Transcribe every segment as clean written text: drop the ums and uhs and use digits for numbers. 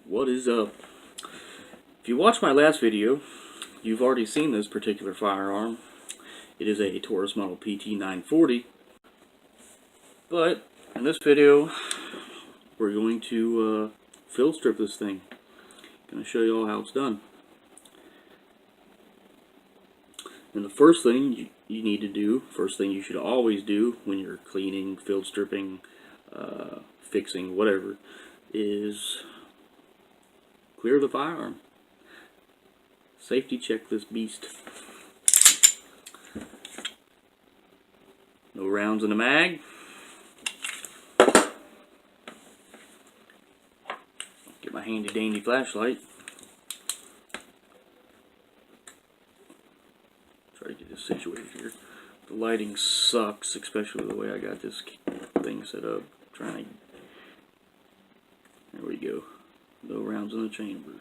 What is up? If you watched my last video, you've already seen this particular firearm. It is a Taurus model PT940. But in this video, we're going to field strip this thing. Going to show you all how it's done. And the first thing you need to do, first thing you should always do when you're cleaning, field stripping, fixing, whatever, is clear the firearm. Safety check this beast. No rounds in the mag. Get my handy dandy flashlight. Try to get this situated here. The lighting sucks, especially the way I got this thing set up. There we go. No rounds in the chamber.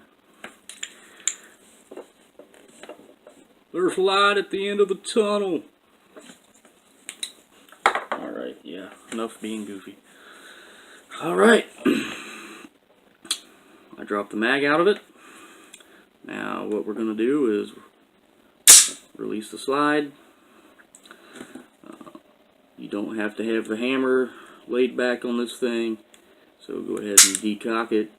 There's light at the end of the tunnel. Alright, yeah, enough being goofy. Alright. I dropped the mag out of it. Now what we're going to do is release the slide. You don't have to have the hammer laid back on this thing, so go ahead and decock it.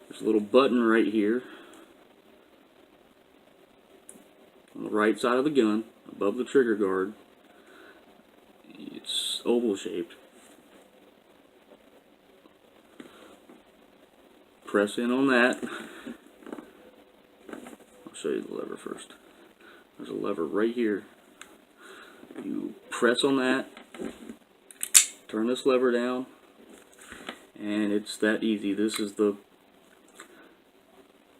There's a little button right here on the right side of the gun, above the trigger guard. It's oval shaped. Press in on that. I'll show you the lever first. There's a lever right here. You press on that, turn this lever down, and it's that easy. This is the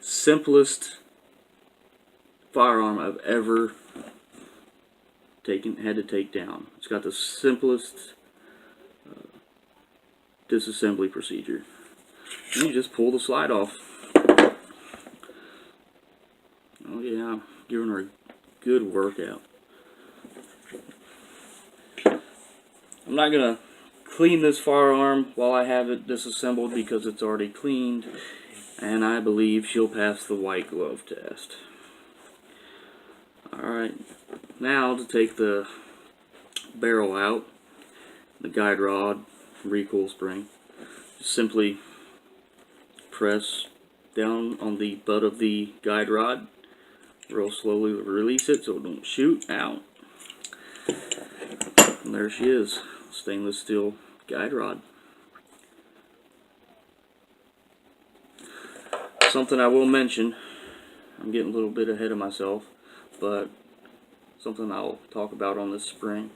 simplest firearm I've ever had to take down. It's got the simplest disassembly procedure. And you just pull the slide off. Oh yeah, giving her a good workout. I'm not going to clean this firearm while I have it disassembled because it's already cleaned, and I believe she'll pass the white glove test. Alright, now to take the barrel out, the guide rod, recoil spring, just simply press down on the butt of the guide rod, real slowly release it so it don't shoot out. And there she is, stainless steel guide rod. Something I will mention, I'm getting a little bit ahead of myself, but something I'll talk about on this spring.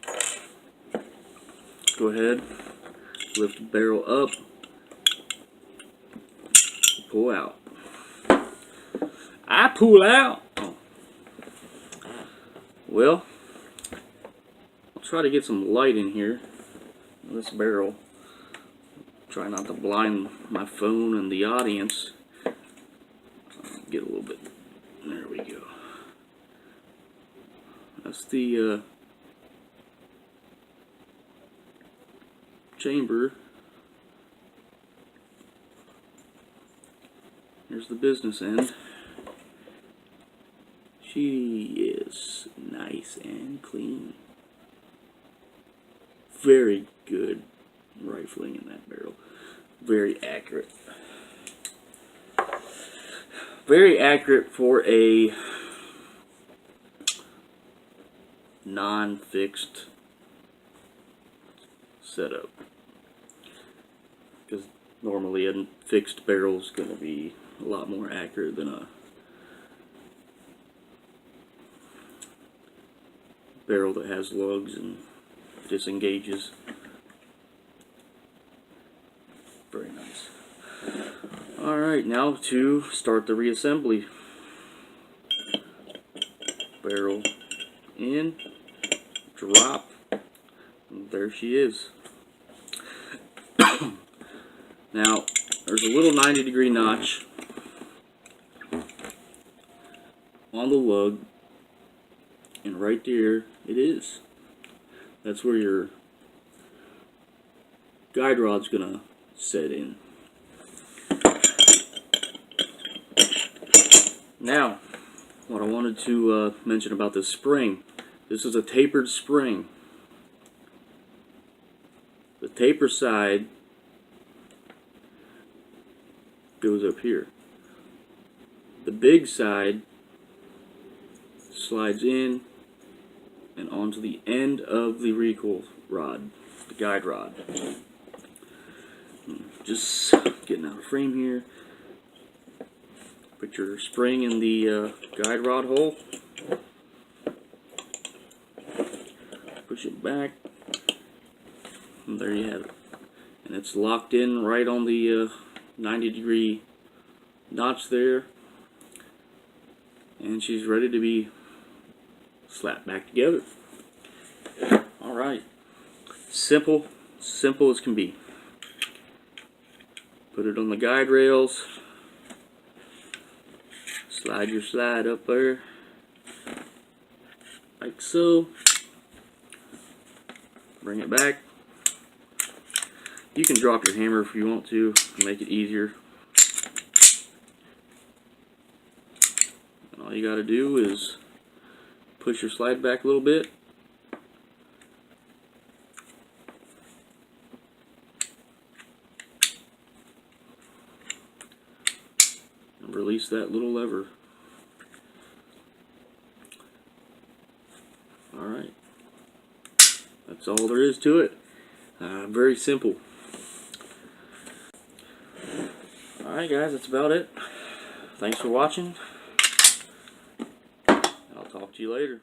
Go ahead, lift the barrel up, pull out. I pull out! Oh. Well, I'll try to get some light in here, in this barrel. Try not to blind my phone and the audience. Get a little bit, there we go. That's the chamber. Here's the business end. She is nice and clean. Very good rifling in that barrel. Very accurate. Very accurate for a non-fixed setup. Because normally a fixed barrel is going to be a lot more accurate than a barrel that has lugs and disengages. Very nice. Alright, now to start the reassembly. Barrel in, drop, and there she is. Now, there's a little 90-degree notch on the lug, and right there it is. That's where your guide rod's gonna set in. Now, what I wanted to mention about this spring. This is a tapered spring. The taper side goes up here. The big side slides in and onto the end of the recoil rod, the guide rod. Just getting out of frame here. Put your spring in the guide rod hole. Push it back. And there you have it. And it's locked in right on the 90-degree notch there. And she's ready to be slapped back together. Alright. Simple as can be. Put it on the guide rails. Slide your slide up there. Like so. Bring it back. You can drop your hammer if you want to make it easier. And all you got to do is push your slide back a little bit. And release that little lever. Alright. That's all there is to it. Very simple. Alright guys, that's about it. Thanks for watching. I'll talk to you later.